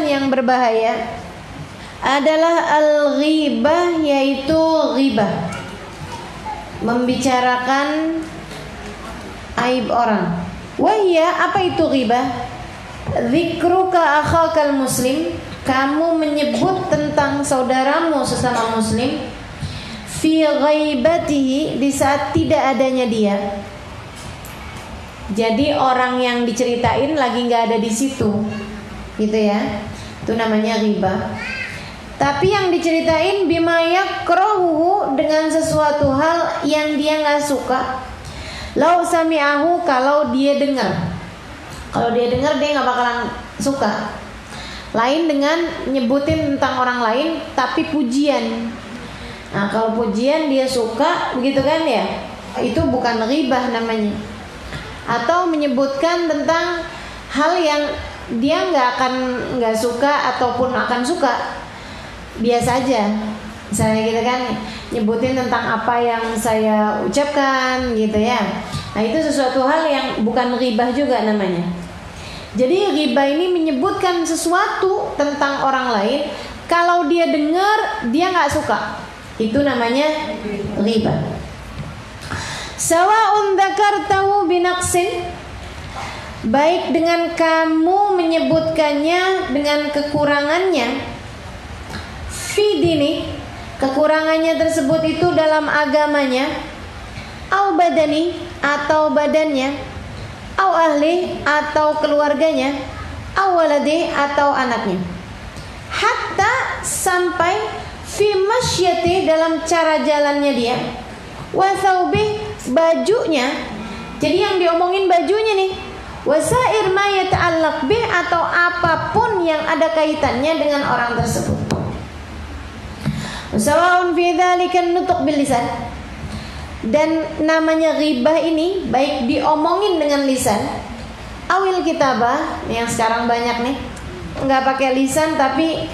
lisan yang berbahaya adalah al-ghibah, yaitu ghibah, membicarakan aib orang. Wahya, apa itu ghibah? Dzikruka akhakal muslim, kamu menyebut tentang saudaramu sesama muslim, fi ghaibatihi, di saat tidak adanya dia. Jadi orang yang diceritain lagi nggak ada di situ, gitu ya. Itu namanya ghibah. Tapi yang diceritain bima yakrahuhu, dengan sesuatu hal yang dia nggak suka. Lau sami'ahu, kalau dia dengar. Kalau dia dengar dia nggak bakalan suka. Lain dengan nyebutin tentang orang lain tapi pujian. Nah, kalau pujian dia suka, begitu kan ya? Itu bukan ghibah namanya. Atau menyebutkan tentang hal yang dia nggak suka ataupun akan suka, biasa aja. Misalnya gitu kan, nyebutin tentang apa yang saya ucapkan gitu ya. Nah, itu sesuatu hal yang bukan ghibah juga namanya. Jadi ghibah ini menyebutkan sesuatu tentang orang lain, kalau dia dengar dia nggak suka, itu namanya ghibah. Sawa'un dzakartahu binaqsin, baik dengan kamu menyebutkannya dengan kekurangannya, fi dini, kekurangannya tersebut itu dalam agamanya, au badani, atau badannya, au ahli, atau keluarganya, au waladi, atau anaknya, hatta, sampai, fi masyati, dalam cara jalannya dia, wa thawbih, bajunya. Jadi yang diomongin bajunya nih, wasair ma yata'allaq bih, atau apapun yang ada kaitannya dengan orang tersebut. Sawa'un fi dzalika nutuq bil lisan, dan namanya ghibah ini baik diomongin dengan lisan, awil kitabah, yang sekarang banyak nih, nggak pakai lisan tapi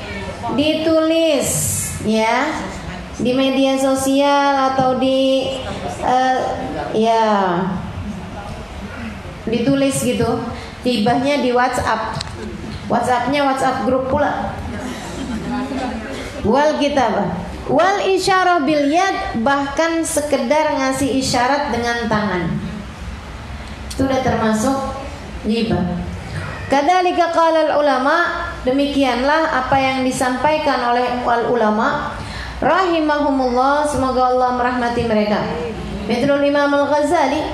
ditulis ya, di media sosial atau di ya ditulis gitu. Ghibahnya di WhatsApp-nya WhatsApp grup pula. Wal kitabah, wal isyarah bil yad, bahkan sekedar ngasih isyarat dengan tangan, itu udah termasuk ghibah. Kadzalika qala al ulama, demikianlah apa yang disampaikan oleh al ulama rahimahumullah, semoga Allah merahmati mereka. Mithlul Imam Al-Ghazali,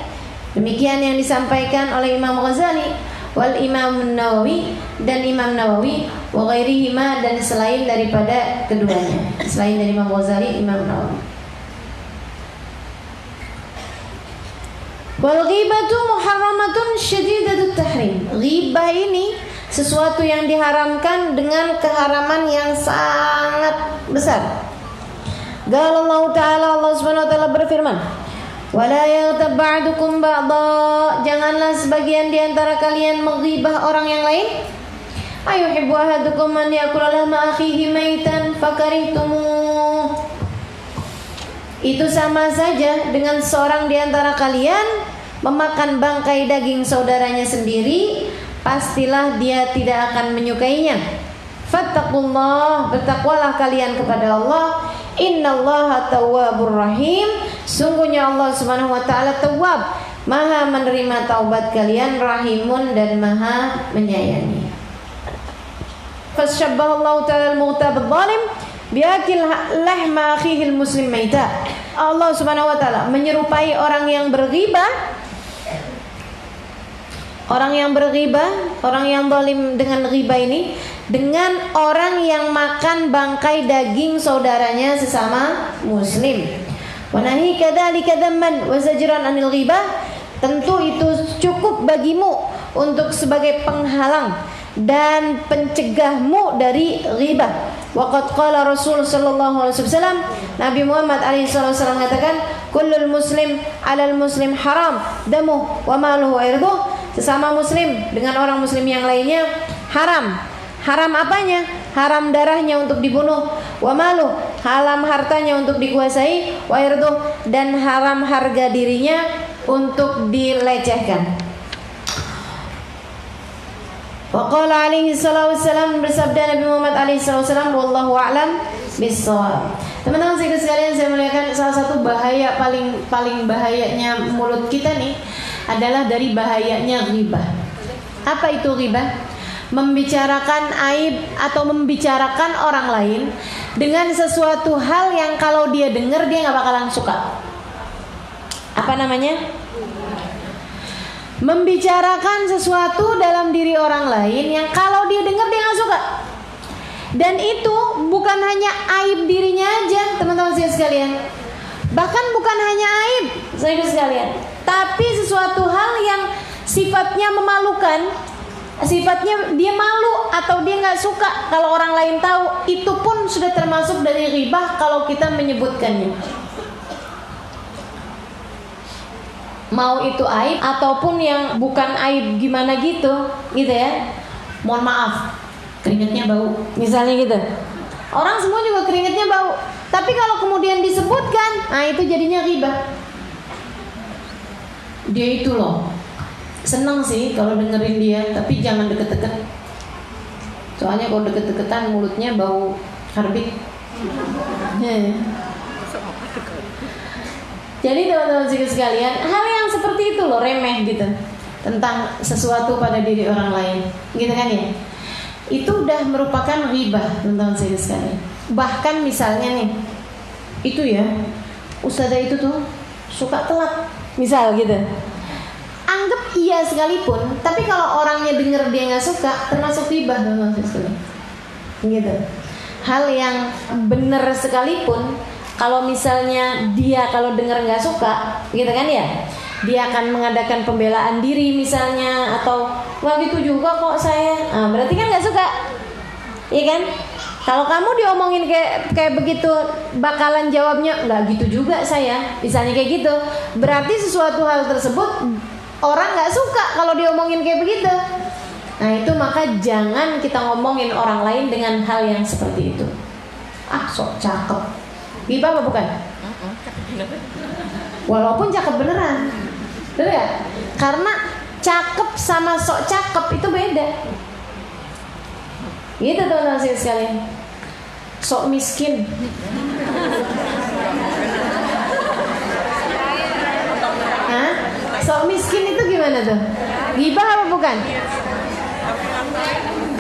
demikian yang disampaikan oleh Imam Ghazali, wal Imam Nawawi, dan Imam Nawawi, wa ghairihima, dan selain daripada keduanya, selain dari Imam Ghazali, Imam Nawawi. Wal ghibatu muharramatun syadidatut tahrim, ghibah ini sesuatu yang diharamkan dengan keharaman yang sangat besar. Qala Allah Ta'ala, Allah Subhanahu wa taala berfirman, wala yaghtab ba'dukum ba'dha, janganlah sebagian di antara kalian menghibah orang yang lain. Ayuhibbu ahadukum an yakula lahma akhihi maitan fakarihtumuh, itu sama saja dengan seorang di antara kalian memakan bangkai daging saudaranya sendiri, pastilah dia tidak akan menyukainya. Fattaqullah, bertakwalah kalian kepada Allah. Innallaha tawwabur rahim, sungguhnya Allah Subhanahu wa taala tawwab, maha menerima taubat kalian, rahimun, dan maha menyayangi. Fasyabbahallahu ta'ala al-mughtab adh-dhalim biakil lahma akhihi al-muslim maita. Allah Subhanahu wa taala menyerupai orang yang berghibah, orang yang zalim dengan ghibah ini, dengan orang yang makan bangkai daging saudaranya sesama muslim. Wa nahi kadzalika dzamman wa zajran anil ghibah, tentu itu cukup bagimu untuk sebagai penghalang dan pencegahmu dari ghibah. Waqad qala Rasul sallallahu alaihi wasallam, Nabi Muhammad alaihi wasallam mengatakan, kullul muslim 'alal muslim haram damuh wa maluhu wa irduh, sesama muslim dengan orang muslim yang lainnya haram. Haram apanya? Haram darahnya untuk dibunuh, wa maluh, haram hartanya untuk dikuasai, wa irduh, dan haram harga dirinya untuk dilecehkan. Wa qala alaihi salatu wassalam, bersabda Nabi Muhammad alaihi salatu wassalam, wallahu a'lam bissawab. Teman-teman sekalian saya muliakan, salah satu bahaya paling bahayanya mulut kita nih adalah dari bahayanya ghibah. Apa itu ghibah? Membicarakan aib atau membicarakan orang lain dengan sesuatu hal yang kalau dia dengar dia nggak bakalan suka. Apa namanya? Membicarakan sesuatu dalam diri orang lain yang kalau dia dengar dia nggak suka. Dan itu bukan hanya aib dirinya aja, teman-teman sekalian. Bahkan bukan hanya aib, sekalian, tapi sesuatu hal yang sifatnya memalukan, sifatnya dia malu atau dia nggak suka kalau orang lain tahu, itu pun sudah termasuk dari ghibah kalau kita menyebutkannya. Mau itu aib ataupun yang bukan aib gimana gitu ya. Mohon maaf, keringatnya bau, misalnya gitu. Orang semua juga keringatnya bau, tapi kalau kemudian disebutkan, nah itu jadinya ghibah. Dia itu loh, senang sih kalau dengerin dia, tapi jangan deket-deket. Soalnya kalau deket-deketan mulutnya bau karbit. Jadi teman-teman sekalian, hal yang seperti itu loh, remeh gitu, tentang sesuatu pada diri orang lain, gitu kan ya? Itu udah merupakan ghibah, teman-teman sekalian. Bahkan misalnya nih, itu ya, ustazah itu tuh suka telat, misal gitu. Anggap iya sekalipun, tapi kalau orangnya denger dia nggak suka, termasuk ghibah, teman-teman sekalian. Gitu. Hal yang benar sekalipun, kalau misalnya dia kalau denger nggak suka, gitu kan ya, dia akan mengadakan pembelaan diri misalnya, atau wah gitu juga kok saya, nah, berarti kan nggak suka, iya kan? Kalau kamu diomongin kayak begitu, bakalan jawabnya nggak gitu juga saya, misalnya kayak gitu, berarti sesuatu hal tersebut orang nggak suka kalau diomongin kayak begitu. Nah itu maka jangan kita ngomongin orang lain dengan hal yang seperti itu. Ah sok cakep, ghibah apa bukan? Walaupun cakep beneran, bener ya? Karena cakep sama sok cakep itu beda. Gitu teman-teman sekalian. Sok miskin. Hah? Sok miskin itu gimana tuh? Ghibah apa bukan?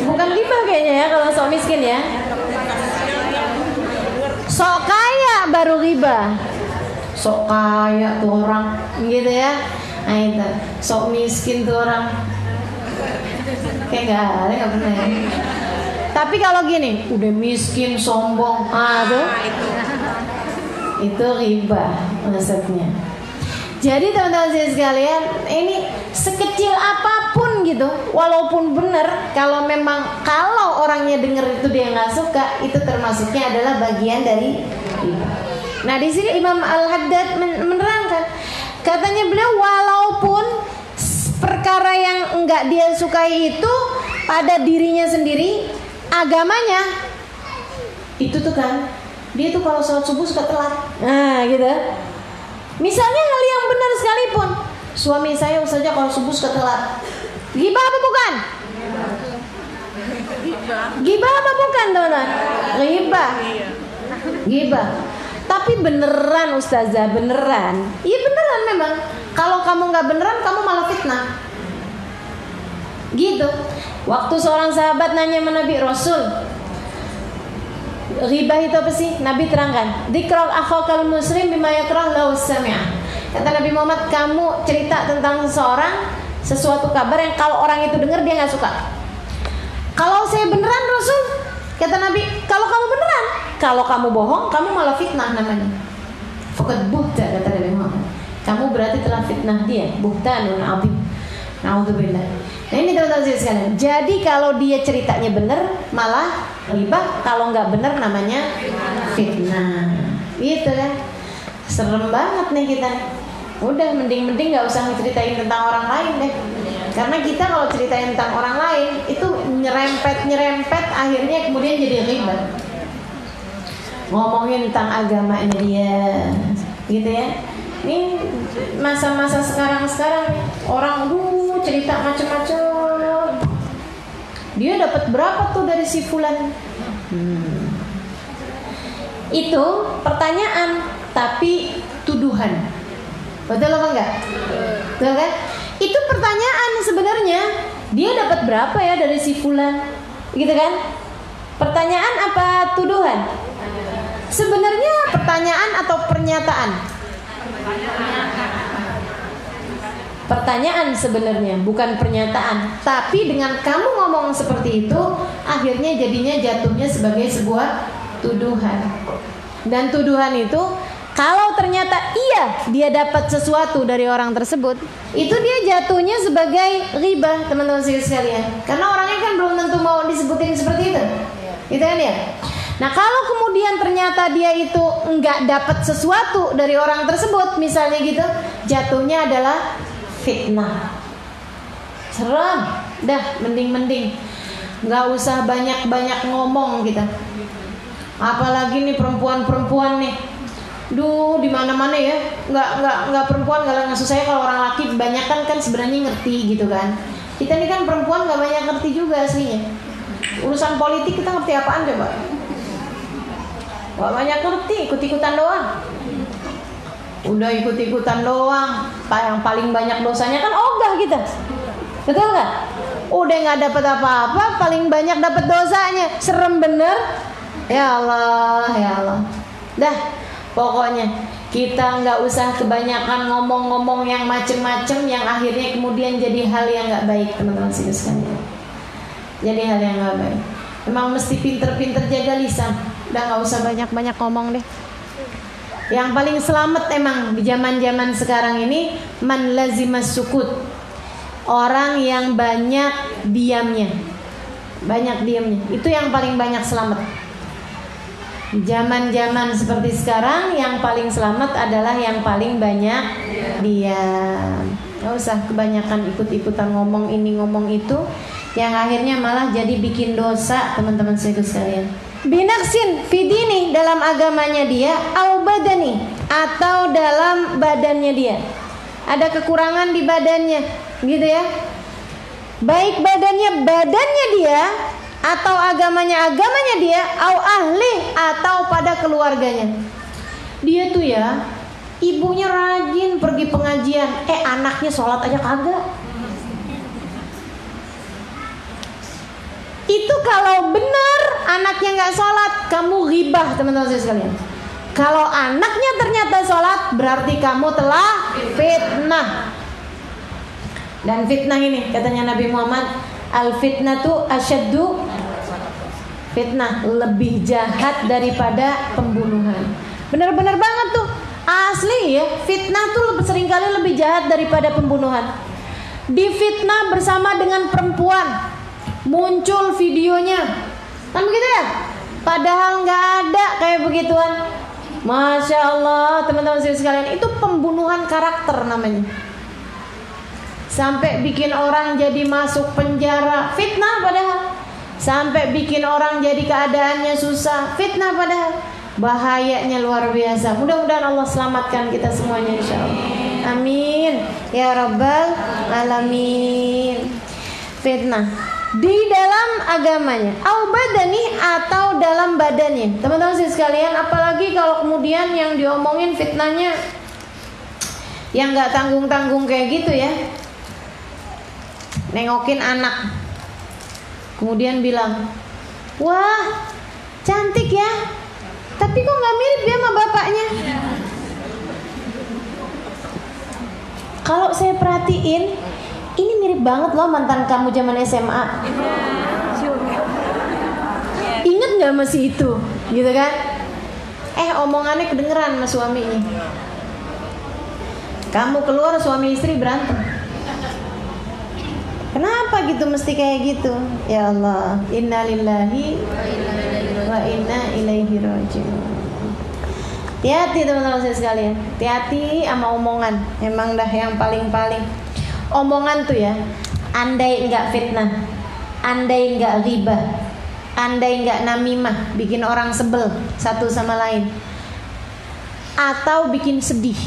Bukan ghibah kayaknya ya kalau sok miskin ya. Sok kaya baru ghibah. Sok kaya tuh orang, gitu ya. Nah itu, sok miskin tuh orang. Kayak nggak pernah ya. Tapi kalau gini, udah miskin, sombong, tuh, itu ghibah maksudnya. Jadi teman-teman sekalian, ini sekecil apapun gitu, walaupun benar, kalau orangnya dengar itu dia nggak suka, itu termasuknya adalah bagian dari ghibah. Nah di sini Imam Al-Haddad menerangkan, katanya beliau walaupun perkara yang enggak dia sukai itu pada dirinya sendiri, agamanya itu tuh kan, dia tuh kalau sholat subuh suka telat, nah gitu. Misalnya hal yang benar sekalipun, suami saya saja kalau subuh suka telat, ghibah apa bukan? Ghibah apa bukan teman-teman? Ghibah. Tapi beneran ustazah, beneran. Iya beneran memang. Kalau kamu nggak beneran, kamu malah fitnah. Gitu. Waktu seorang sahabat nanya sama Nabi, Rasul, ghibah itu apa sih? Nabi terangkan, dzikrul akhakal muslim bima yakrah lahu sami'ah. Kata Nabi Muhammad, kamu cerita tentang seseorang sesuatu kabar yang kalau orang itu dengar dia nggak suka. Kalau saya beneran Rasul, kata Nabi, kalau kamu beneran, kalau kamu bohong, kamu malah fitnah namanya. Faqad buhta, kata Nabi Muhammad. Kamu berarti telah fitnah dia, buhtanun adzim. Naudzubillah. Nah ini teman-teman sekalian. Jadi kalau dia ceritanya benar, malah ghibah. Kalau nggak benar namanya fitnah. Gitu kan? Serem banget nih kita. Udah mending nggak usah ngeceritain tentang orang lain deh. Karena kita kalau ceritain tentang orang lain itu nyerempet akhirnya kemudian jadi ghibah. Ngomongin tentang agamanya dia, gitu ya. Ini masa-masa sekarang orang cerita macam-macam. dia dapat berapa tuh dari si fulan? Itu pertanyaan tapi tuduhan. Betul apa enggak? Betul kan? Itu pertanyaan sebenarnya. Dia dapat berapa ya dari si fulan? Gitu kan? Pertanyaan apa tuduhan? Sebenarnya pertanyaan atau pernyataan? Pertanyaan sebenarnya, bukan pernyataan. Tapi dengan kamu ngomong seperti itu, akhirnya jadinya jatuhnya sebagai sebuah tuduhan. Dan tuduhan itu, kalau ternyata iya dia dapat sesuatu dari orang tersebut, itu dia jatuhnya sebagai ghibah, teman-teman sekalian. Karena orangnya kan belum tentu mau disebutin seperti itu. Gitu kan ya? Nah, kalau kemudian ternyata dia itu enggak dapat sesuatu dari orang tersebut, misalnya gitu, jatuhnya adalah fitnah. Serem. Dah, mending nggak usah banyak ngomong kita. Apalagi nih perempuan nih. Duh, di mana-mana ya. Nggak perempuan nggak langsung. Saya kalau orang laki kebanyakan kan sebenarnya ngerti gitu kan. Kita nih kan perempuan nggak banyak ngerti juga aslinya. Urusan politik kita ngerti apaan coba? Nggak banyak ngerti, ikut-ikutan doang. Udah ikut-ikutan doang. Yang paling banyak dosanya kan ogah kita. Betul nggak? Udah nggak dapat apa-apa, paling banyak dapat dosanya. Serem bener. Ya Allah, ya Allah. Dah, pokoknya kita nggak usah kebanyakan ngomong-ngomong yang macem-macem, yang akhirnya kemudian jadi hal yang nggak baik, teman-teman sekalian. Jadi hal yang nggak baik. Emang mesti pinter-pinter jaga lisan. Udah nggak usah banyak-banyak ngomong deh. Yang paling selamat emang di zaman-zaman sekarang ini man lazimas sukut. Orang yang banyak diamnya. Banyak diamnya. Itu yang paling banyak selamat. Zaman-zaman seperti sekarang yang paling selamat adalah yang paling banyak diam. Gak usah kebanyakan ikut-ikutan ngomong ini ngomong itu, yang akhirnya malah jadi bikin dosa, teman-teman sekalian. Binaksin fidini, dalam agamanya dia, au badani, atau dalam badannya dia. Ada kekurangan di badannya, gitu ya. Baik badannya dia, atau agamanya dia, au ahli, atau pada keluarganya. Dia tuh ya, ibunya rajin pergi pengajian, anaknya sholat aja kagak. Itu kalau benar anaknya nggak sholat, kamu ghibah, teman-teman sekalian. Kalau anaknya ternyata sholat, berarti kamu telah fitnah. Dan fitnah ini, katanya Nabi Muhammad, al-fitnatu asyaddu, fitnah lebih jahat daripada pembunuhan. Benar-benar banget tuh, asli ya. Fitnah tuh seringkali lebih jahat daripada pembunuhan. Difitnah bersama dengan perempuan, muncul videonya, kan begitu ya? Padahal nggak ada kayak begituan. Masya Allah, teman-teman sekalian, itu pembunuhan karakter namanya. Sampai bikin orang jadi masuk penjara, fitnah padahal. Sampai bikin orang jadi keadaannya susah, fitnah padahal. Bahayanya luar biasa. Mudah-mudahan Allah selamatkan kita semuanya, insya Allah. Amin ya rabbal alamin. Fitnah di dalam agamanya, au badani, atau dalam badannya. Teman-teman sekalian, apalagi kalau kemudian yang diomongin fitnahnya yang nggak tanggung-tanggung kayak gitu ya. Nengokin anak, kemudian bilang, wah cantik ya, tapi kok nggak mirip ya sama bapaknya. Kalau saya perhatiin, ini mirip banget loh mantan kamu zaman SMA. Ingat nggak masih itu, gitu kan? Omongannya kedengeran sama suaminya. Kamu keluar, suami istri berantem. Kenapa gitu mesti kayak gitu? Ya Allah, inna lillahi wa inna ilaihi raji'un. Hati-hati teman-teman saya sekalian. Hati-hati sama omongan. Emang dah yang paling-paling. Omongan tuh ya, andai enggak fitnah, andai enggak ghibah, andai enggak namimah, bikin orang sebel satu sama lain, atau bikin sedih.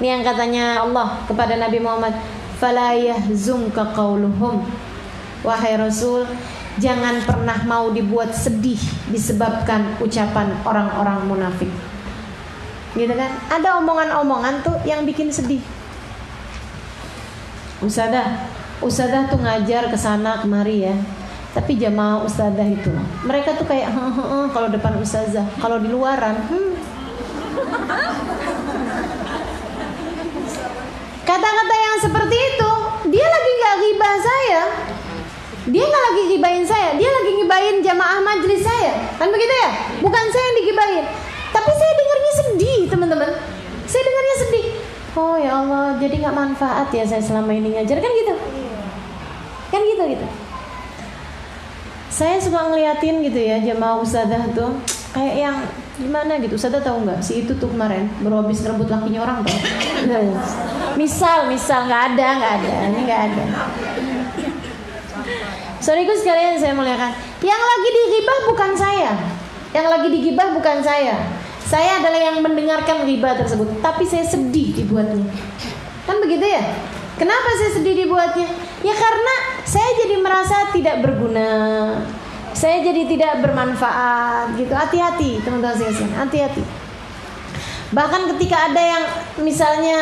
Ini yang katanya Allah kepada Nabi Muhammad, fala yahzunka qauluhum. Wahai Rasul, jangan pernah mau dibuat sedih disebabkan ucapan orang-orang munafik. Gitu kan? Ada omongan-omongan tuh yang bikin sedih. Ustadzah tuh ngajar ke sana kemari ya. Tapi jamaah ustadzah itu, mereka tuh kayak kalau depan ustadzah, kalau di luaran kata-kata yang seperti itu, dia lagi nggak ghibah saya, dia nggak lagi ghibahin saya, dia lagi ngibahin jamaah majelis saya, kan begitu ya? Bukan saya yang digibahin, tapi saya dengarnya sedih, teman-teman. Saya dengarnya sedih. Oh ya Allah, jadi nggak manfaat ya saya selama ini ngajar, kan gitu, kan gitu. Saya suka ngeliatin gitu ya jamaah ustadzah tuh kayak yang gimana gitu. Ustadzah tahu nggak si itu tuh kemarin baru habis ngerebut lakinya orang tuh. misal nggak ada, ini nggak ada. Saudaraku sekalian saya muliakan, yang lagi digibah bukan saya, yang lagi digibah bukan saya. Saya adalah yang mendengarkan ghibah tersebut, tapi saya sedih dibuatnya. Kan begitu ya? Kenapa saya sedih dibuatnya? Ya karena saya jadi merasa tidak berguna, saya jadi tidak bermanfaat gitu. Hati-hati teman-teman sekalian, hati-hati. Bahkan ketika ada yang misalnya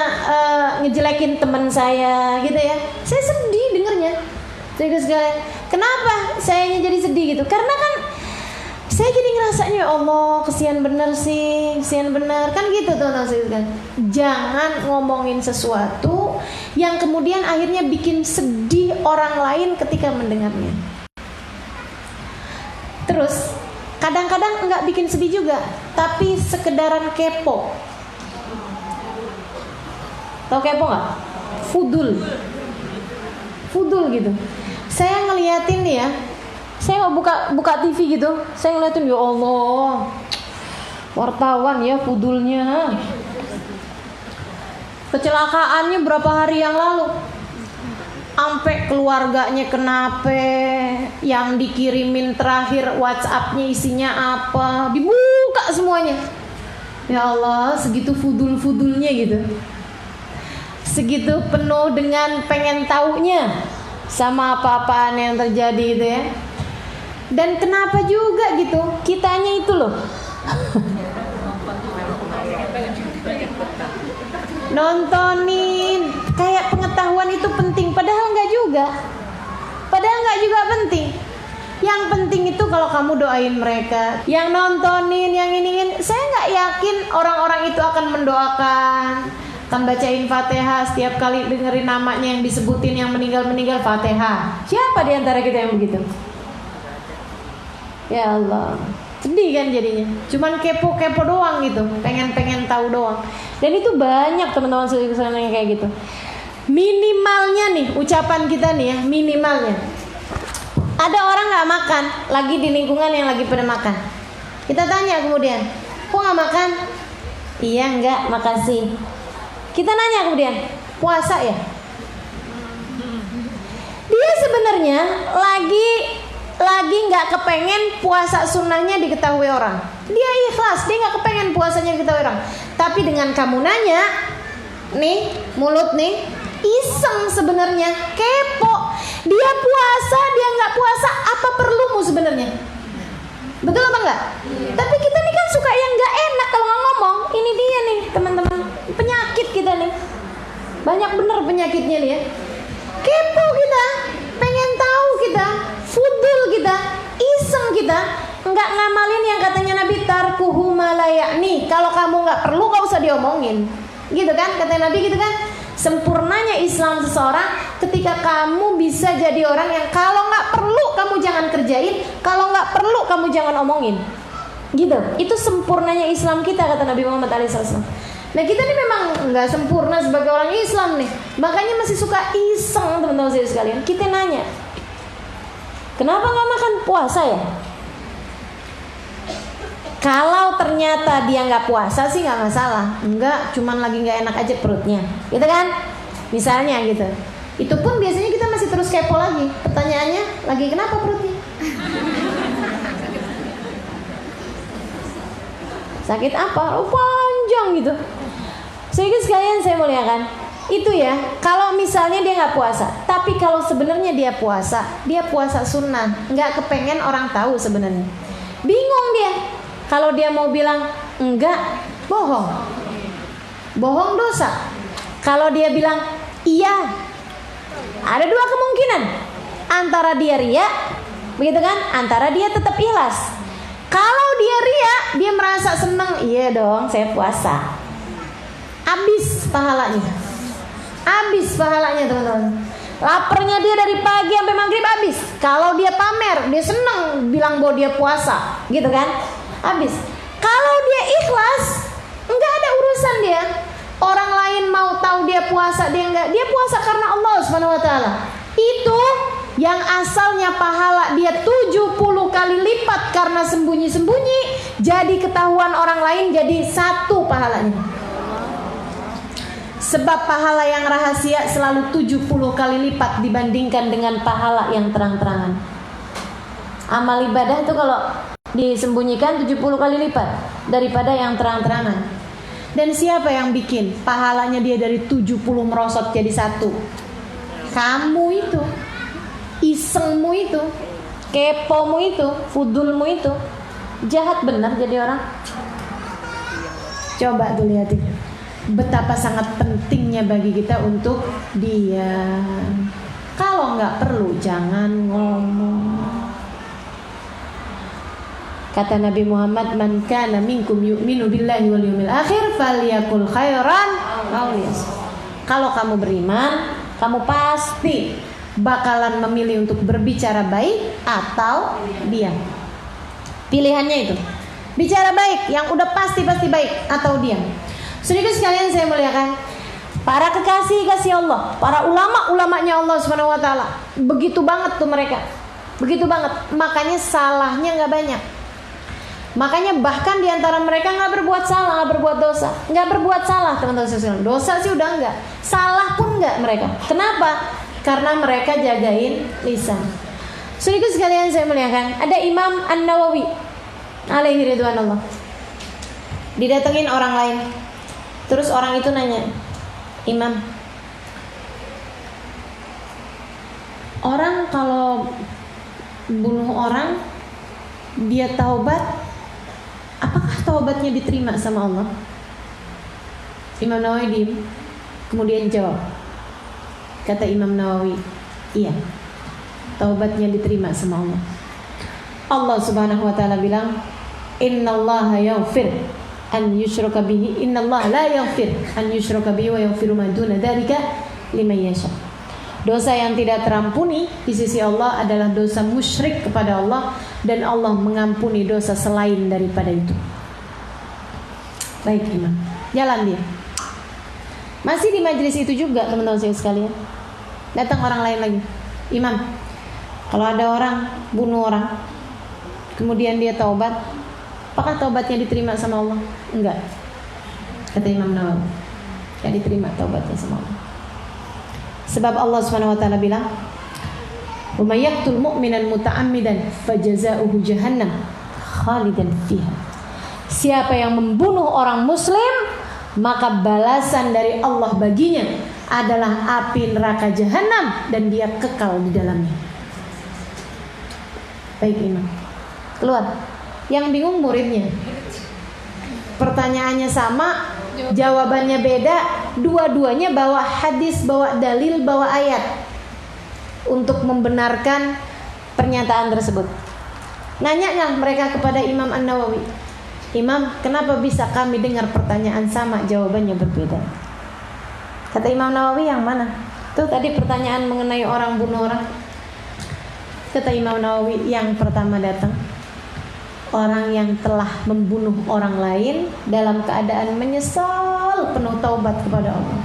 ngejelekin teman saya gitu ya, saya sedih dengernya. Saudaraku sekalian, kenapa sayanya jadi sedih gitu? Karena kan saya jadi ngerasanya, ya Allah, kesian bener sih, kesian bener, kan gitu teman-teman sekalian. Jangan ngomongin sesuatu yang kemudian akhirnya bikin sedih orang lain ketika mendengarnya. Terus kadang-kadang nggak bikin sedih juga, tapi sekedaran kepo. Tahu kepo nggak? Fudul gitu. Saya ngeliatin nih ya, saya buka TV gitu, saya ngeliatin, ya Allah, wartawan ya fudulnya. Kecelakaannya berapa hari yang lalu, sampai keluarganya kenapa, yang dikirimin terakhir WhatsApp-nya isinya apa, dibuka semuanya. Ya Allah, segitu fudul-fudulnya gitu, segitu penuh dengan pengen taunya sama apa-apaan yang terjadi itu ya. Dan kenapa juga gitu, kitanya itu loh nontonin kayak pengetahuan itu penting, padahal nggak juga penting. Yang penting itu kalau kamu doain mereka, yang nontonin, yang ini, saya nggak yakin orang-orang itu akan mendoakan, akan bacain Fatihah setiap kali dengerin namanya yang disebutin yang meninggal Fatihah. Siapa di antara kita yang begitu? Ya Allah, sedih kan jadinya. Cuman kepo doang gitu, pengen tahu doang. Dan itu banyak teman-teman sekalian yang kayak gitu. Minimalnya nih, ucapan kita nih ya, minimalnya. Ada orang nggak makan, lagi di lingkungan yang lagi pada makan. Kita tanya kemudian, kok nggak makan? Iya nggak, makasih. Kita nanya kemudian, puasa ya? Dia sebenarnya lagi nggak kepengen puasa sunnahnya diketahui orang. Dia ikhlas, dia nggak kepengen puasanya diketahui orang. Tapi dengan kamu nanya, nih mulut nih, iseng sebenarnya, kepo. Dia puasa, dia nggak puasa, apa perlumu sebenarnya? Betul apa enggak? Tapi kita nih kan suka yang nggak enak kalau nggak ngomong. Ini dia nih teman-teman, penyakit kita nih. Banyak bener penyakitnya nih ya. Kepo kita, pengen tahu kita, fudul kita, iseng kita, nggak ngamalin yang katanya Nabi, tarkuhu malayakni. Kalau kamu nggak perlu, nggak usah diomongin, gitu kan? Kata Nabi gitu kan? Sempurnanya Islam seseorang ketika kamu bisa jadi orang yang kalau nggak perlu kamu jangan kerjain, kalau nggak perlu kamu jangan omongin, gitu. Itu sempurnanya Islam kita, kata Nabi Muhammad SAW. Nah kita ini memang nggak sempurna sebagai orang Islam nih, makanya masih suka iseng teman-teman saya sekalian. Kita nanya, kenapa nggak makan puasa ya? Kalau ternyata dia nggak puasa sih nggak masalah, enggak, cuman lagi nggak enak aja perutnya, gitu kan? Misalnya gitu. Itu pun biasanya kita masih terus kepo lagi. Pertanyaannya, lagi kenapa perutnya? Sakit apa? Oh panjang gitu. Sekalian saya muliakan. Itu ya, kalau misalnya dia nggak puasa. Tapi kalau sebenarnya dia puasa sunnah, nggak kepengen orang tahu sebenarnya. Bingung dia. Kalau dia mau bilang enggak, bohong dosa. Kalau dia bilang iya, ada dua kemungkinan. Antara dia riya, begitu kan? Antara dia tetap ikhlas. Kalau dia riya, dia merasa senang, iya dong, saya puasa. Habis pahalanya, teman-teman. Laparnya dia dari pagi sampai maghrib habis. Kalau dia pamer, dia senang bilang bahwa dia puasa, gitu kan? Habis. Kalau dia ikhlas, enggak ada urusan dia. Orang lain mau tahu dia puasa, dia enggak. Dia puasa karena Allah Subhanahu wa taala. Itu yang asalnya pahala dia 70 kali lipat karena sembunyi-sembunyi, jadi ketahuan orang lain jadi 1 pahalanya. Sebab pahala yang rahasia selalu 70 kali lipat dibandingkan dengan pahala yang terang-terangan. Amal ibadah itu kalau disembunyikan 70 kali lipat daripada yang terang-terangan. Dan siapa yang bikin pahalanya dia dari 70 merosot jadi 1? Kamu itu, isengmu itu, kepomu itu, fudulmu itu. Jahat benar jadi orang. Coba tuh lihatin betapa sangat pentingnya bagi kita untuk diam. Kalau nggak perlu jangan ngomong. Kata Nabi Muhammad, man kana minkum yu'minu billahi wal yawmil akhir falyakul khairan aw liyasmut. Kalau kamu beriman, kamu pasti bakalan memilih untuk berbicara baik atau diam. Pilihannya itu. Bicara baik yang udah pasti baik atau diam. Sedikit sekalian saya muliakan para kekasih Allah, para ulama-ulamanya Allah Subhanahu wa taala. Begitu banget tuh mereka. Begitu banget. Makanya salahnya enggak banyak. Makanya bahkan di antara mereka nggak berbuat salah, nggak berbuat dosa, nggak berbuat salah teman-teman sekalian. Dosa sih udah nggak, salah pun nggak mereka. Kenapa? Karena mereka jagain lisan. Sedikit sekalian saya muliakan, ada Imam An-Nawawi alaihi ridwanullah. Didatengin orang lain, terus orang itu nanya, Imam, orang kalau bunuh orang dia taubat, apakah taubatnya diterima sama Allah? Imam Nawawi diam, kemudian jawab. Kata Imam Nawawi, iya, taubatnya diterima sama Allah. Allah Subhanahu wa taala bilang, innallaha yaghfir an yushraka bihi, innallaha la yaghfir an yushraka bihi wa yaghfiru ma duna dzalika liman yasha. Dosa yang tidak terampuni di sisi Allah adalah dosa musyrik kepada Allah, dan Allah mengampuni dosa selain daripada itu. Baik Imam, jalan dia. Masih di majelis itu juga teman-teman sekalian, datang orang lain lagi. Imam, kalau ada orang bunuh orang, kemudian dia taubat, apakah taubatnya diterima sama Allah? Enggak. Kata Imam Nawawi, tidak diterima taubatnya sama Allah. Sebab Allah Subhanahu wa taala bilang, "Wa may yaqtul mu'minan muta'ammidan fajaza'uhu jahannam khalidan fiha." Siapa yang membunuh orang muslim, maka balasan dari Allah baginya adalah api neraka jahanam dan dia kekal di dalamnya. Baik Imam, keluar. Yang bingung muridnya. Pertanyaannya sama, jawabannya beda. Dua-duanya bawa hadis, bawa dalil, bawa ayat untuk membenarkan pernyataan tersebut. Nanya mereka kepada Imam An-Nawawi, Imam, kenapa bisa kami dengar pertanyaan sama, jawabannya berbeda? Kata Imam Nawawi, yang mana? Tuh tadi pertanyaan mengenai orang bunuh orang. Kata Imam Nawawi, yang pertama datang orang yang telah membunuh orang lain dalam keadaan menyesal, penuh taubat kepada Allah.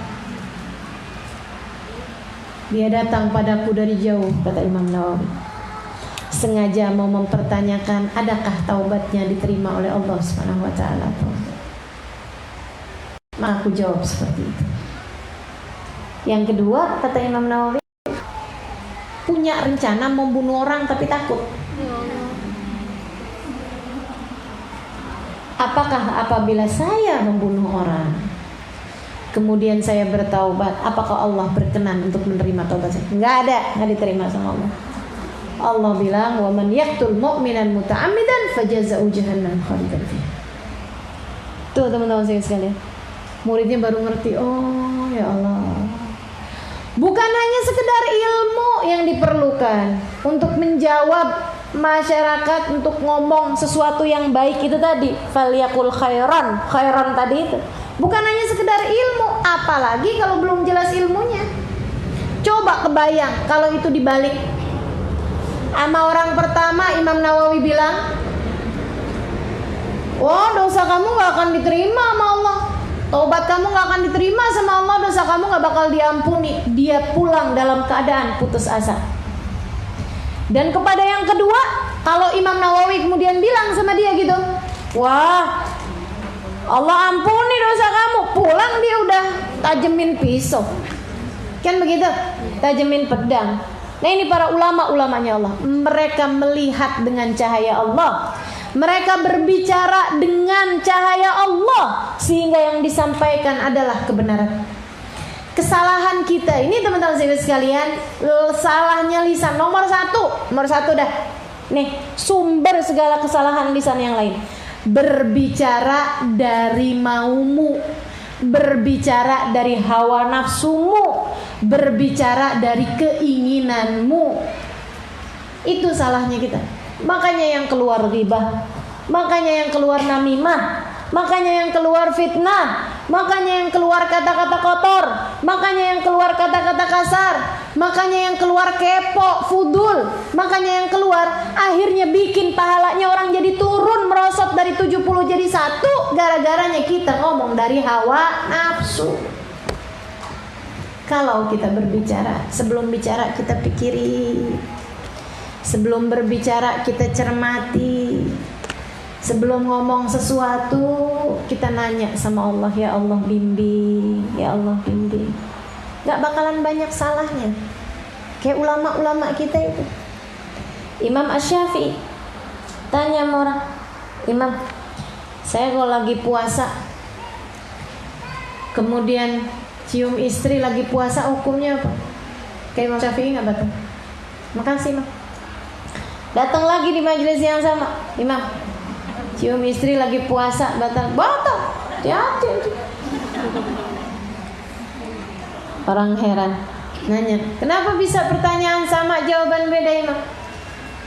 Dia datang padaku dari jauh, kata Imam Nawawi, sengaja mau mempertanyakan adakah taubatnya diterima oleh Allah Subhanahu wa taala. Maka aku jawab seperti itu. Yang kedua, kata Imam Nawawi, punya rencana membunuh orang tapi takut. Apakah apabila saya membunuh orang, kemudian saya bertaubat, apakah Allah berkenan untuk menerima taubat saya? Nggak diterima sama Allah. Allah bilang, wa man yaqtul mu'minan muta'ammidan fajaza'u jahannam khalidan fiha. Tuh teman-teman saya sekalian, muridnya baru ngerti, oh ya Allah, bukan hanya sekedar ilmu yang diperlukan untuk menjawab masyarakat, untuk ngomong sesuatu yang baik itu tadi, falyakul khairan tadi itu. Bukan hanya sekedar ilmu, apalagi kalau belum jelas ilmunya. Coba kebayang kalau itu dibalik. Sama orang pertama Imam Nawawi bilang, wah, dosa kamu gak akan diterima sama Allah, taubat kamu gak akan diterima sama Allah, dosa kamu gak bakal diampuni. Dia pulang dalam keadaan putus asa. Dan kepada yang kedua, kalau Imam Nawawi kemudian bilang sama dia gitu, wah, Allah ampuni dosa kamu, pulang dia udah tajemin pisau, kan begitu, tajemin pedang. Nah ini para ulama-ulamanya Allah, mereka melihat dengan cahaya Allah, mereka berbicara dengan cahaya Allah, sehingga yang disampaikan adalah kebenaran. Kesalahan kita ini teman-teman sekalian, salahnya lisan nomor satu dah. Nih sumber segala kesalahan lisan yang lain, berbicara dari maumu, berbicara dari hawa nafsumu, berbicara dari keinginanmu. Itu salahnya kita. Makanya yang keluar ghibah, makanya yang keluar namimah, makanya yang keluar fitnah, makanya yang keluar kata-kata kotor, makanya yang keluar kata-kata kasar, makanya yang keluar kepo, fudul, makanya yang keluar akhirnya bikin pahalanya orang jadi turun, merosot dari 70 jadi 1, gara-garanya kita ngomong dari hawa nafsu. Kalau kita berbicara, sebelum bicara kita pikiri, sebelum berbicara kita cermati, sebelum ngomong sesuatu kita nanya sama Allah, ya Allah bimbing, ya Allah bimbing. Gak bakalan banyak salahnya. Kayak ulama-ulama kita itu. Imam Asy-Syafi'i tanya sama orang, Imam, saya kalau lagi puasa kemudian cium istri lagi puasa, hukumnya apa? Kayak Imam Syafi'i gak batal? Makasih Imam. Datang lagi di majelis yang sama, Imam, cium istri lagi puasa batal? Hati-hati. Orang heran, nanya, kenapa bisa pertanyaan sama jawaban beda Imam?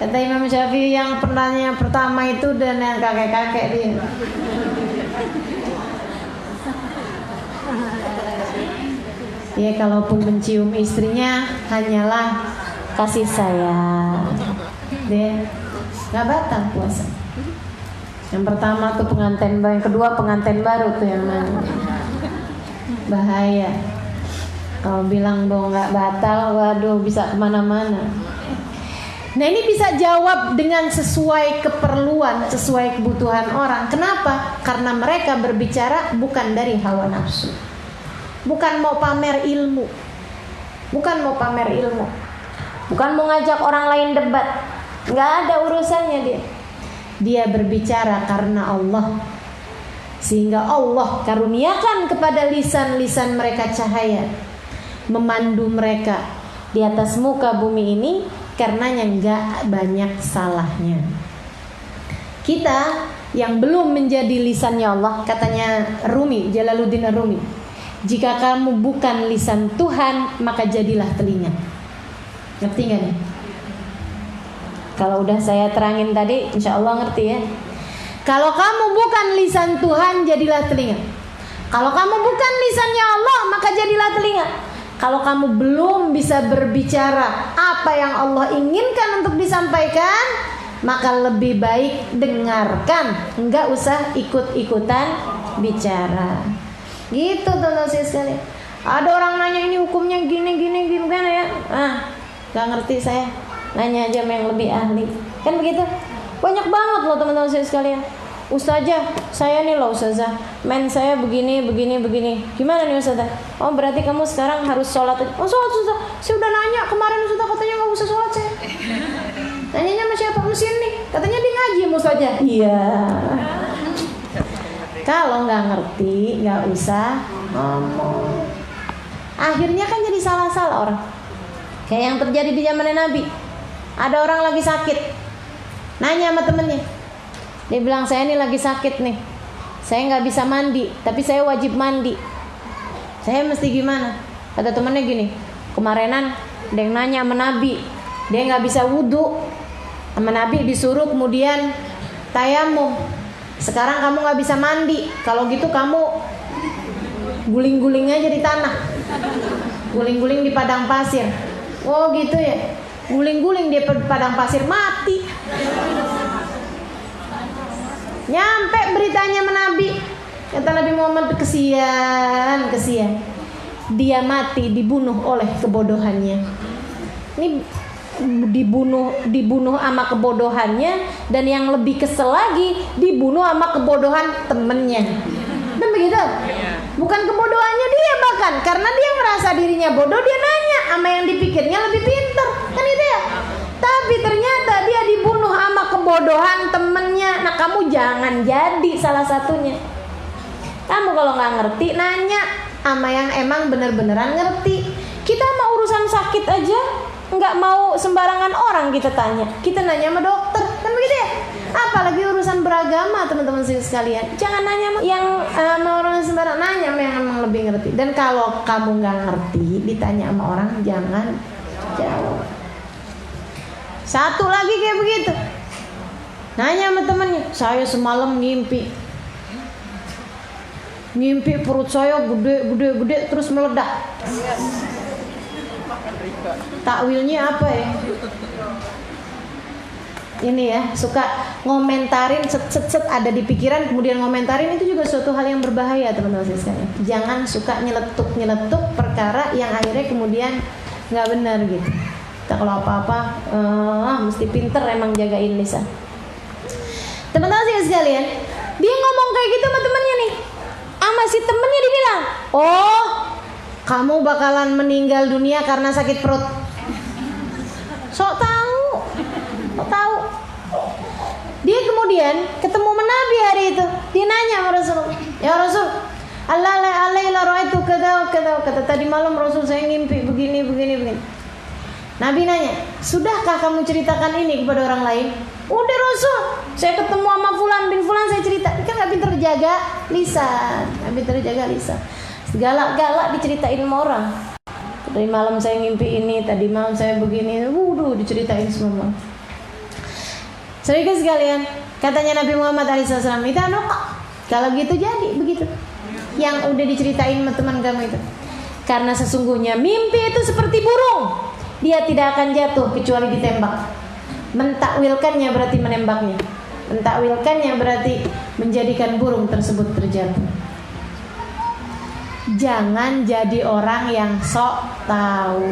Kata Imam Syafi'i, yang pertanyaan pertama itu dan yang kakek-kakek dia. Ya kalaupun mencium istrinya hanyalah kasih sayang, dia nggak batal puasa. Yang pertama tuh pengantin baru, yang kedua pengantin baru tuh yang mana? Bahaya. Kalau bilang dong nggak batal, waduh bisa kemana-mana. Nah ini bisa jawab dengan sesuai keperluan, sesuai kebutuhan orang. Kenapa? Karena mereka berbicara bukan dari hawa nafsu, bukan mau pamer ilmu, bukan mau ngajak orang lain debat, nggak ada urusannya dia. Dia berbicara karena Allah, sehingga Allah karuniakan kepada lisan-lisan mereka cahaya, memandu mereka di atas muka bumi ini, karenanya nggak banyak salahnya. Kita yang belum menjadi lisannya Allah, katanya Rumi, Jalaluddin Ar-Rumi, jika kamu bukan lisan Tuhan, maka jadilah telinga. Ngerti gak nih? Kalau udah saya terangin tadi, insya Allah ngerti ya. Kalau kamu bukan lisan Tuhan, jadilah telinga. Kalau kamu bukan lisannya Allah, maka jadilah telinga. Kalau kamu belum bisa berbicara apa yang Allah inginkan untuk disampaikan, maka lebih baik dengarkan, enggak usah ikut-ikutan bicara. Gitu teman-teman sekalian. Ada orang nanya ini hukumnya gini kan ya? Gak ngerti saya. Nanya aja sama yang lebih ahli. Kan begitu? Banyak banget loh teman-teman sekalian. Ustazah, saya nih loh ustazah, men saya begini. Gimana nih ustazah? Oh berarti kamu sekarang harus sholat. Oh sholat ustazah, saya udah nanya kemarin ustazah katanya gak usah sholat saya. Nanyanya sama siapa? Mesin nih, katanya dia ngaji ustazah. Iya. Kalau nggak ngerti, nggak usah ngomong. Akhirnya kan jadi salah-salah orang. Kayak yang terjadi di zaman Nabi. Ada orang lagi sakit, nanya sama temennya. Dia bilang, saya ini lagi sakit nih, saya nggak bisa mandi, tapi saya wajib mandi. Saya mesti gimana? Kata temennya gini, kemarinan ada yang nanya sama Nabi, dia nggak bisa wudhu. Sama Nabi disuruh kemudian tayamum. Sekarang kamu nggak bisa mandi, kalau gitu kamu guling-guling aja di tanah, guling-guling di padang pasir. Oh gitu ya, guling-guling di padang pasir, mati. Nyampe beritanya sama Nabi. Kata Nabi Muhammad, kesian. Dia mati dibunuh oleh kebodohannya. Ini dibunuh sama kebodohannya, dan yang lebih kesel lagi dibunuh sama kebodohan temennya. Dan begitu, bukan kebodohannya dia, bahkan karena dia merasa dirinya bodoh, dia nanya sama yang dipikirnya lebih pintar, kan itu ya. Tapi ternyata dia dibunuh sama kebodohan temennya. Nah, kamu jangan jadi salah satunya. Kamu kalau nggak ngerti, nanya sama yang emang bener-beneran ngerti. Kita mau urusan sakit aja nggak mau sembarangan orang kita tanya. Kita nanya sama dokter, kan begitu ya. Apalagi urusan beragama, teman-teman sekalian. Jangan nanya yang sama orang sembarang, nanya sama yang emang lebih ngerti. Dan kalau kamu nggak ngerti, ditanya sama orang, jangan jawab. Satu lagi kayak begitu, nanya sama temennya, saya semalam ngimpi perut saya gede terus meledak. Takwilnya apa ya? Ini ya, suka ngomentarin set ada di pikiran, kemudian ngomentarin, itu juga suatu hal yang berbahaya, teman-teman sekalian. Jangan suka nyeletuk perkara yang akhirnya kemudian nggak benar gitu. Kita kalau apa-apa mesti pinter emang jagain lisan. Teman-teman sekalian, dia ngomong kayak gitu sama temennya nih. Sama si temennya dibilang, oh kamu bakalan meninggal dunia karena sakit perut. Sok tahu. Dia kemudian ketemu Nabi hari itu. Dia nanya sama Rasul, ya Rasul, alaihi ra'aitu kata tadi malam Rasul saya ngimpi begini. Nabi nanya, sudahkah kamu ceritakan ini kepada orang lain? Udah Rasul, saya ketemu sama fulan bin fulan, saya cerita. Kan gak pinter jaga lisan. Galak-galak diceritain sama orang. Tadi malam saya ngimpi ini, tadi malam saya begini. Diceritain semua. Saudara sekalian, katanya Nabi Muhammad SAW, itu kalau gitu jadi begitu. Yang udah diceritain sama teman kamu itu. Karena sesungguhnya mimpi itu seperti burung, dia tidak akan jatuh kecuali ditembak. Mentakwilkannya berarti menembaknya. Mentakwilkannya berarti menjadikan burung tersebut terjatuh. Jangan jadi orang yang sok tahu.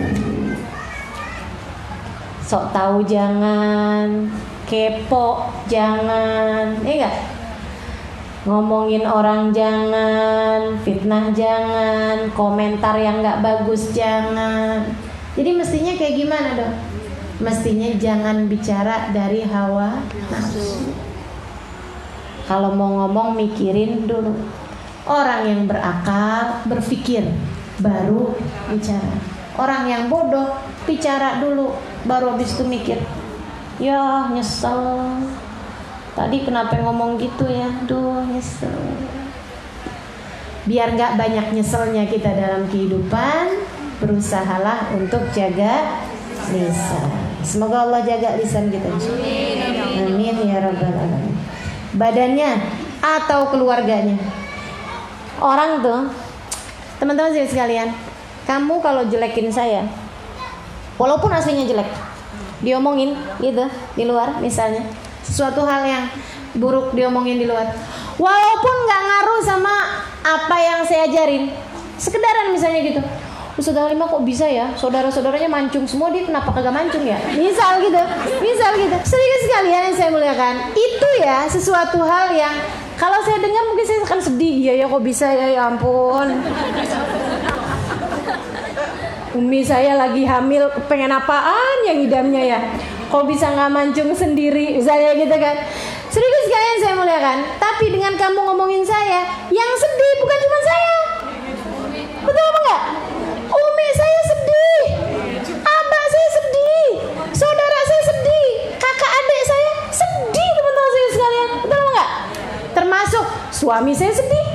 Sok tahu jangan, kepo jangan, enggak? Ngomongin orang jangan, fitnah jangan, komentar yang enggak bagus jangan. Jadi mestinya kayak gimana dong? Mestinya jangan bicara dari hawa nafsu. Kalau mau ngomong mikirin dulu. Orang yang berakal berpikir baru bicara. Orang yang bodoh bicara dulu baru habis itu mikir. Ya nyesel, tadi kenapa ngomong gitu ya, nyesel. Biar gak banyak nyeselnya kita dalam kehidupan, berusahalah untuk jaga lisan. Semoga Allah jaga lisan kita. Amin ya rabbal alamin. Badannya atau keluarganya. Orang tuh, teman-teman sekalian, kamu kalau jelekin saya, walaupun aslinya jelek, diomongin gitu di luar, misalnya sesuatu hal yang buruk diomongin di luar, walaupun nggak ngaruh sama apa yang saya ajarin, sekedaran misalnya gitu, Ustaz Halimah kok bisa ya, saudara-saudaranya mancung semua, dia kenapa kagak mancung ya, misal gitu. Sedikit sekalian yang saya muliakan, itu ya sesuatu hal yang kalau saya dengar mungkin saya akan sedih. Ya kok bisa ya ampun. Umi saya lagi hamil, pengen apaan yang idamnya ya? Kok bisa nggak mancung sendiri? Misalnya gitu kan. Sedikit sekalian saya muliakan. Tapi dengan kamu ngomongin saya, saya, yang sedih bukan cuma saya. Betul apa enggak? Umi saya sedih, abah saya sedih, saudara saya sedih, kakak adik saya sedih, teman-teman saya sekalian. Betul apa enggak? Termasuk suami saya sedih.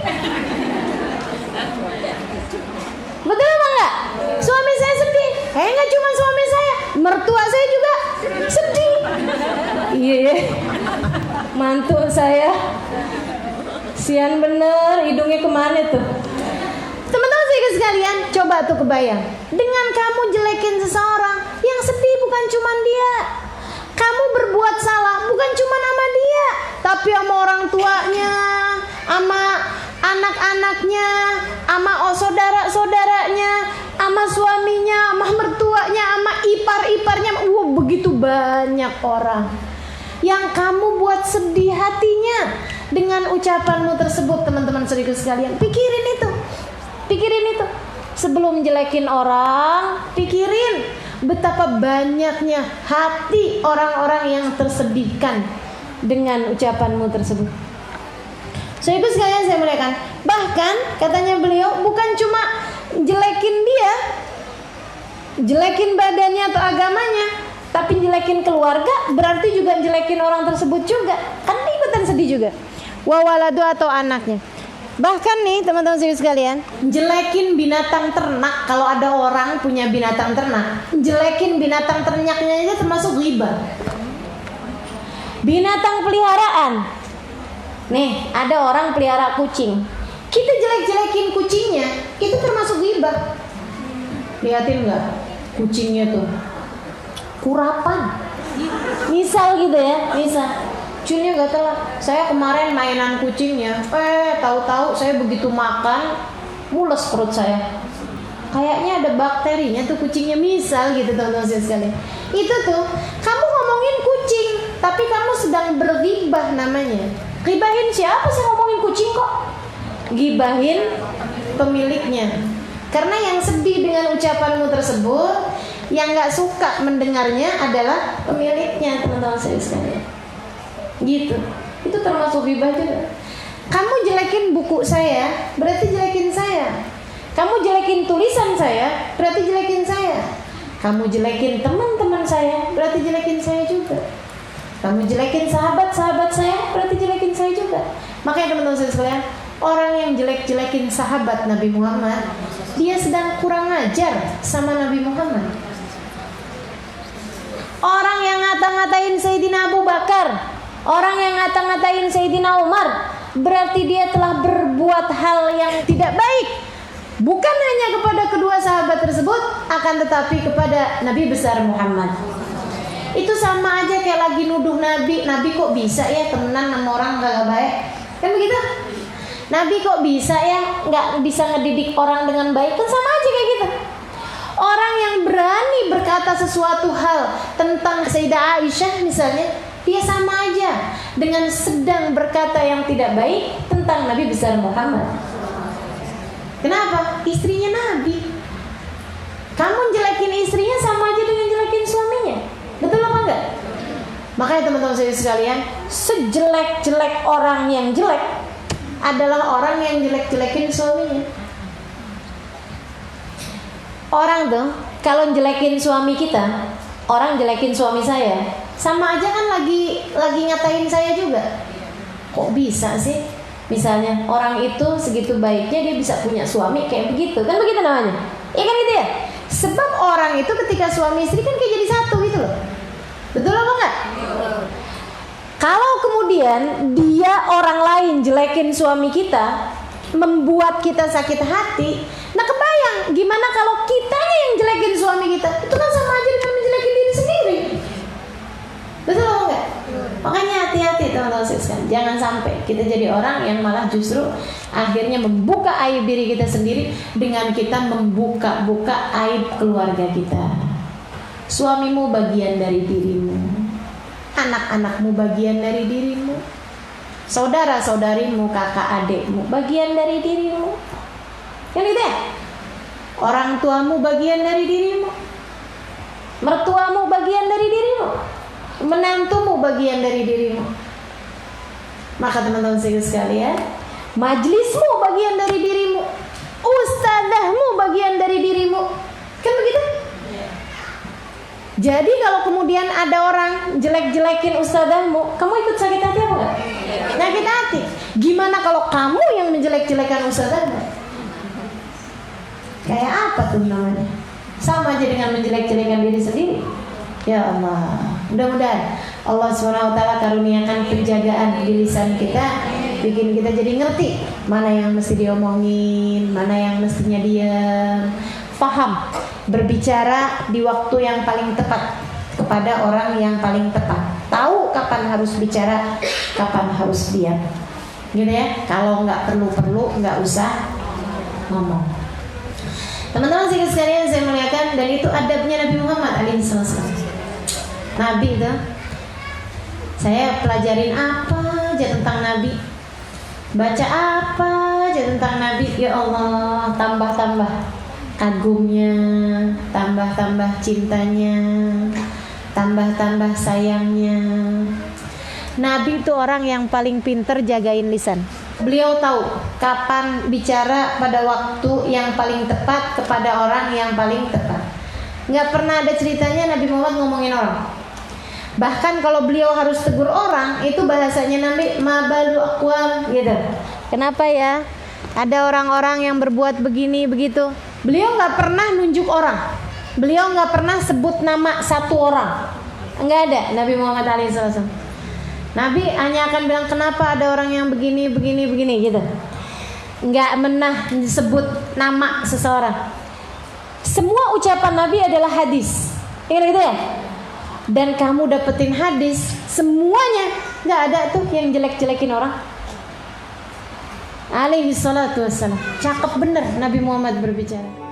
Betul apa enggak? Suami saya sedih. Enggak cuma suami saya, mertua saya juga sedih. Iya, mantu saya sian bener, hidungnya kemana tuh? Teman-teman saya sekalian, coba tuh kebayang, dengan kamu jelekin seseorang, yang sedih bukan cuma dia. Kamu berbuat salah bukan cuma sama dia, tapi sama orang tuanya, sama anak-anaknya, sama saudara-saudaranya, sama suaminya, sama mertuanya, sama ipar-iparnya. Begitu banyak orang yang kamu buat sedih hatinya dengan ucapanmu tersebut. Teman-teman saudara sekalian, pikirin itu. Sebelum jelekin orang, pikirin betapa banyaknya hati orang-orang yang tersedihkan dengan ucapanmu tersebut. Saudara sekalian saya muliakan, bahkan katanya beliau bukan cuma jelekin dia, jelekin badannya atau agamanya, tapi jelekin keluarga, berarti juga jelekin orang tersebut juga, kan ikutan sedih juga. Wawaladu atau anaknya. Bahkan nih teman-teman sekalian, jelekin binatang ternak. Kalau ada orang punya binatang ternak, jelekin binatang ternaknya aja termasuk ghibah. Binatang peliharaan, nih ada orang pelihara kucing, kita jelek-jelekin kucingnya, itu termasuk ghibah. Lihatin nggak kucingnya tuh kurapan, misal gitu ya, misal kucingnya gak telat. Saya kemarin mainan kucingnya, tahu-tahu saya begitu makan mules perut saya, kayaknya ada bakterinya tuh kucingnya, misal gitu teman-teman sekalian. Itu tuh kamu ngomongin kucing, tapi kamu sedang berghibah namanya. Gibahin siapa sih ngomongin kucing kok? Gibahin pemiliknya. Karena yang sedih dengan ucapanmu tersebut, yang gak suka mendengarnya adalah pemiliknya, teman-teman saya sekalian. Gitu. Itu termasuk ghibah juga. Kamu jelekin buku saya, berarti jelekin saya. Kamu jelekin tulisan saya, berarti jelekin saya. Kamu jelekin teman-teman saya, berarti jelekin saya juga. Kamu jelekin sahabat-sahabat saya, berarti jelekin saya juga. Makanya teman-teman saya sekalian, orang yang jelek-jelekin sahabat Nabi Muhammad, dia sedang kurang ajar sama Nabi Muhammad. Orang yang ngata-ngatain Sayyidina Abu Bakar, orang yang ngata-ngatain Sayyidina Umar, berarti dia telah berbuat hal yang tidak baik, bukan hanya kepada kedua sahabat tersebut, akan tetapi kepada Nabi besar Muhammad. Itu sama aja kayak lagi nuduh Nabi kok bisa ya temenan sama orang gak baik, kan begitu? Nabi kok bisa ya gak bisa ngedidik orang dengan baik, kan sama aja kayak gitu. Orang yang berani berkata sesuatu hal tentang Sayyidah Aisyah misalnya, dia sama aja dengan sedang berkata yang tidak baik tentang Nabi besar Muhammad. Kenapa? Istrinya Nabi. Kamu jelekin istrinya sama aja dengan jelekin suaminya. Betul apa enggak? Makanya teman-teman saya sekalian, sejelek-jelek orang yang jelek adalah orang yang jelek-jelekin suaminya. Orang tuh kalau jelekin suami kita, orang jelekin suami saya, sama aja kan lagi ngatain saya juga. Kok bisa sih? Misalnya orang itu segitu baiknya dia bisa punya suami kayak begitu, kan begitu namanya? Iya kan gitu ya? Sebab orang itu ketika suami istri kan kayak jadi satu gitu loh. Betul apa enggak? Kalau kemudian dia orang lain jelekin suami kita, membuat kita sakit hati, nah kebayang gimana kalau kitanya yang jelekin suami kita? Itu kan sama aja dengan menjelekin diri sendiri. Betul apa enggak? Makanya hati-hati teman-teman sekalian, jangan sampai kita jadi orang yang malah justru akhirnya membuka aib diri kita sendiri dengan kita membuka-buka aib keluarga kita. Suamimu bagian dari dirimu, anak-anakmu bagian dari dirimu, saudara-saudarimu, kakak adikmu bagian dari dirimu. Yang itu ya? Orang tuamu bagian dari dirimu, mertuamu bagian dari dirimu, menantumu bagian dari dirimu. Maka teman-teman sekalian, Majlismu bagian dari dirimu, ustadzahmu bagian dari dirimu. Kan begitu? Jadi kalau kemudian ada orang jelek-jelekin ustadzahmu, kamu ikut sakit hati apa enggak? Sakit hati. Gimana kalau kamu yang menjelek-jelekan ustadzahmu? Kayak apa tuh namanya? Sama aja dengan menjelek-jelekan diri sendiri. Ya Allah, mudah-mudahan Allah SWT karuniakan penjagaan di lisan kita, bikin kita jadi ngerti mana yang mesti diomongin, mana yang mestinya diam, paham berbicara di waktu yang paling tepat kepada orang yang paling tepat, tahu kapan harus bicara, kapan harus diam, gitu ya. Kalau nggak perlu-perlu nggak usah ngomong. Teman-teman sekalian saya muliakan, dan itu adabnya Nabi Muhammad alaihissalam. Nabi itu, saya pelajarin apa aja tentang Nabi, baca apa aja tentang Nabi, ya Allah, tambah-tambah kagumnya, tambah-tambah cintanya, tambah-tambah sayangnya. Nabi itu orang yang paling pinter jagain lisan. Beliau tahu kapan bicara pada waktu yang paling tepat kepada orang yang paling tepat. Nggak pernah ada ceritanya Nabi Muhammad ngomongin orang. Bahkan kalau beliau harus tegur orang, itu bahasanya Nabi mabalu aqwam gitu. Kenapa ya? Ada orang-orang yang berbuat begini begitu. Beliau nggak pernah nunjuk orang. Beliau nggak pernah sebut nama satu orang. Nggak ada Nabi Muhammad alaihissalam. Nabi hanya akan bilang kenapa ada orang yang begini gitu. Nggak pernah disebut nama seseorang. Semua ucapan Nabi adalah hadis. Ingat gitu ya? Dan kamu dapetin hadis semuanya, nggak ada tuh yang jelek-jelekin orang. Alaihi salatu wassalam. Cakep bener Nabi Muhammad berbicara.